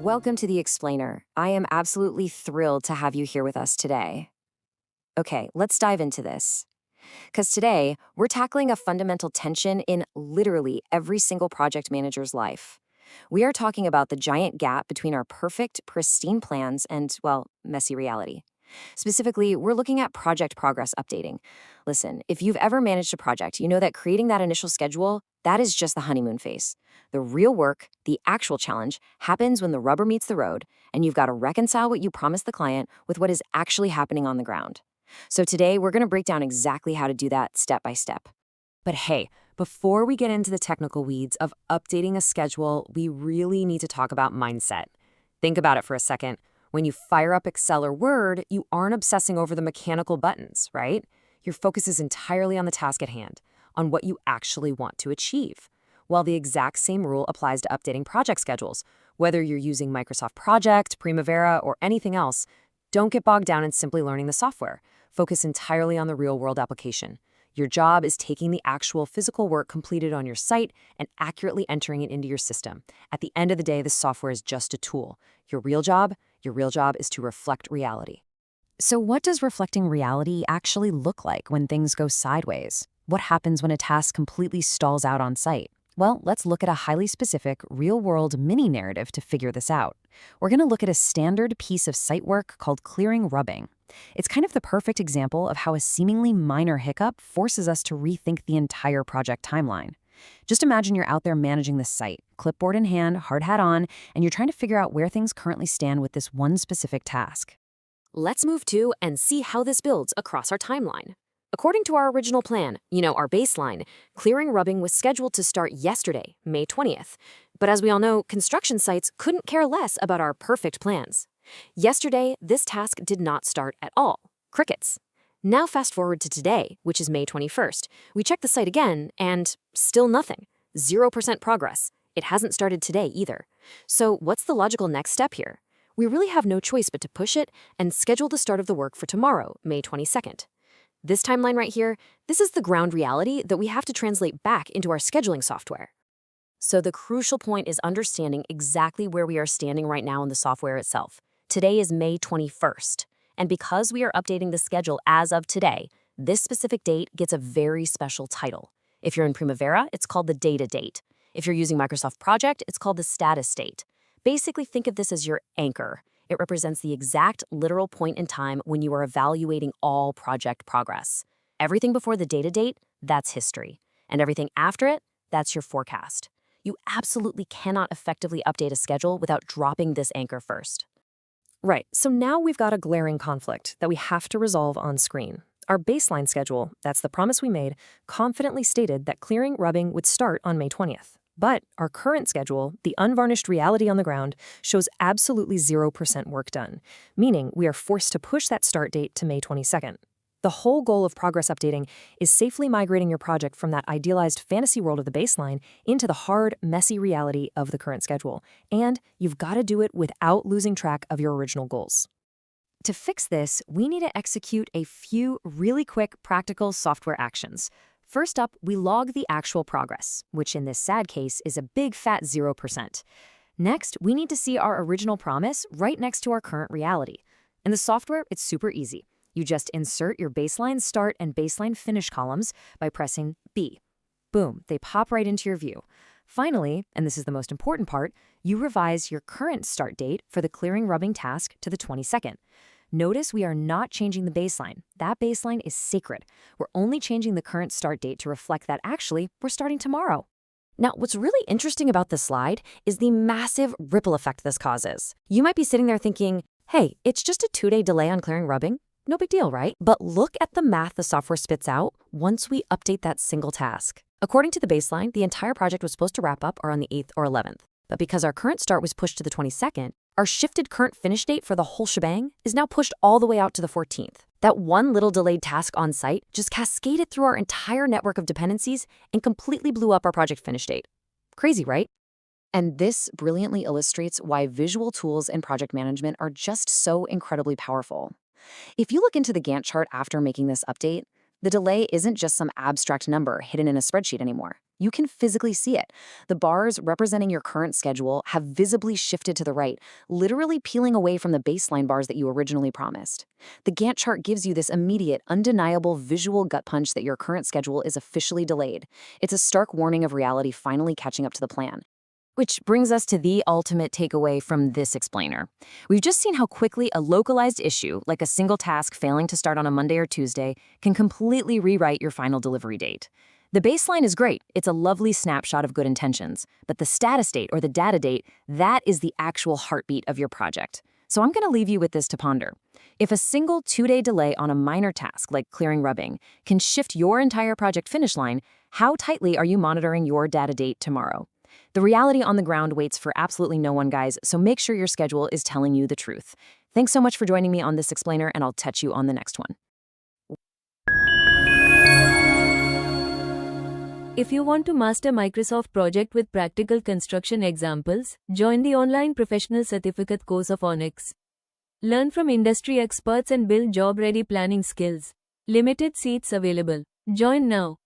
Welcome to The Explainer. I am absolutely thrilled to have you here with us today. Okay, let's dive into this. Because today, we're tackling a fundamental tension in literally every single project manager's life. We are talking about the giant gap between our perfect, pristine plans and, well, messy reality. Specifically, we're looking at project progress updating. Listen, if you've ever managed a project, you know that creating that initial schedule, that is just the honeymoon phase. The real work, the actual challenge, happens when the rubber meets the road, and you've got to reconcile what you promised the client with what is actually happening on the ground. So today, we're going to break down exactly how to do that step by step. But hey, before we get into the technical weeds of updating a schedule, we really need to talk about mindset. Think about it for a second. When you fire up Excel or Word, you aren't obsessing over the mechanical buttons, right? Your focus is entirely on the task at hand, on what you actually want to achieve. Well, the exact same rule applies to updating project schedules. Whether you're using Microsoft Project, Primavera, or anything else, don't get bogged down in simply learning the software. Focus entirely on the real-world application. Your job is taking the actual physical work completed on your site and accurately entering it into your system. At the end of the day, the software is just a tool. Your real job is to reflect reality. So what does reflecting reality actually look like when things go sideways? What happens when a task completely stalls out on site? Well, let's look at a highly specific, real-world mini-narrative to figure this out. We're going to look at a standard piece of site work called clearing rubbing. It's kind of the perfect example of how a seemingly minor hiccup forces us to rethink the entire project timeline. Just imagine you're out there managing this site, clipboard in hand, hard hat on, and you're trying to figure out where things currently stand with this one specific task. Let's move to and see how this builds across our timeline. According to our original plan, our baseline, clearing rubbing was scheduled to start yesterday, May 20th. But as we all know, construction sites couldn't care less about our perfect plans. Yesterday, this task did not start at all. Crickets. Now fast forward to today, which is May 21st. We check the site again, and still nothing. 0% progress. It hasn't started today either. So what's the logical next step here? We really have no choice but to push it and schedule the start of the work for tomorrow, May 22nd. This timeline right here, this is the ground reality that we have to translate back into our scheduling software. So the crucial point is understanding exactly where we are standing right now in the software itself. Today is May 21st. And because we are updating the schedule as of today, this specific date gets a very special title. If you're in Primavera, it's called the data date. If you're using Microsoft Project, it's called the status date. Basically, think of this as your anchor. It represents the exact literal point in time when you are evaluating all project progress. Everything before the data date, that's history. And everything after it, that's your forecast. You absolutely cannot effectively update a schedule without dropping this anchor first. Right, so now we've got a glaring conflict that we have to resolve on screen. Our baseline schedule, that's the promise we made, confidently stated that clearing rubbing would start on May 20th. But our current schedule, the unvarnished reality on the ground, shows absolutely 0% work done, meaning we are forced to push that start date to May 22nd. The whole goal of progress updating is safely migrating your project from that idealized fantasy world of the baseline into the hard, messy reality of the current schedule. And you've got to do it without losing track of your original goals. To fix this, we need to execute a few really quick, practical software actions. First up, we log the actual progress, which in this sad case is a big fat 0%. Next, we need to see our original promise right next to our current reality. In the software, it's super easy. You just insert your baseline start and baseline finish columns by pressing B. Boom, they pop right into your view. Finally, and this is the most important part, you revise your current start date for the clearing rubbing task to the 22nd. Notice we are not changing the baseline. That baseline is sacred. We're only changing the current start date to reflect that actually we're starting tomorrow. Now, what's really interesting about this slide is the massive ripple effect this causes. You might be sitting there thinking, hey, it's just a 2-day delay on clearing rubbing. No big deal, right? But look at the math the software spits out once we update that single task. According to the baseline, the entire project was supposed to wrap up on the 8th or 11th. But because our current start was pushed to the 22nd, our shifted current finish date for the whole shebang is now pushed all the way out to the 14th. That one little delayed task on site just cascaded through our entire network of dependencies and completely blew up our project finish date. Crazy, right? And this brilliantly illustrates why visual tools in project management are just so incredibly powerful. If you look into the Gantt chart after making this update, the delay isn't just some abstract number hidden in a spreadsheet anymore. You can physically see it. The bars representing your current schedule have visibly shifted to the right, literally peeling away from the baseline bars that you originally promised. The Gantt chart gives you this immediate, undeniable visual gut punch that your current schedule is officially delayed. It's a stark warning of reality finally catching up to the plan. Which brings us to the ultimate takeaway from this explainer. We've just seen how quickly a localized issue, like a single task failing to start on a Monday or Tuesday, can completely rewrite your final delivery date. The baseline is great. It's a lovely snapshot of good intentions. But the status date or the data date, that is the actual heartbeat of your project. So I'm going to leave you with this to ponder. If a single 2-day delay on a minor task like clearing rubbing can shift your entire project finish line, how tightly are you monitoring your data date tomorrow? The reality on the ground waits for absolutely no one, guys, so make sure your schedule is telling you the truth. Thanks so much for joining me on this explainer, and I'll catch you on the next one. If you want to master Microsoft Project with practical construction examples, join the online professional certificate course of AweNics. Learn from industry experts and build job-ready planning skills. Limited seats available. Join now.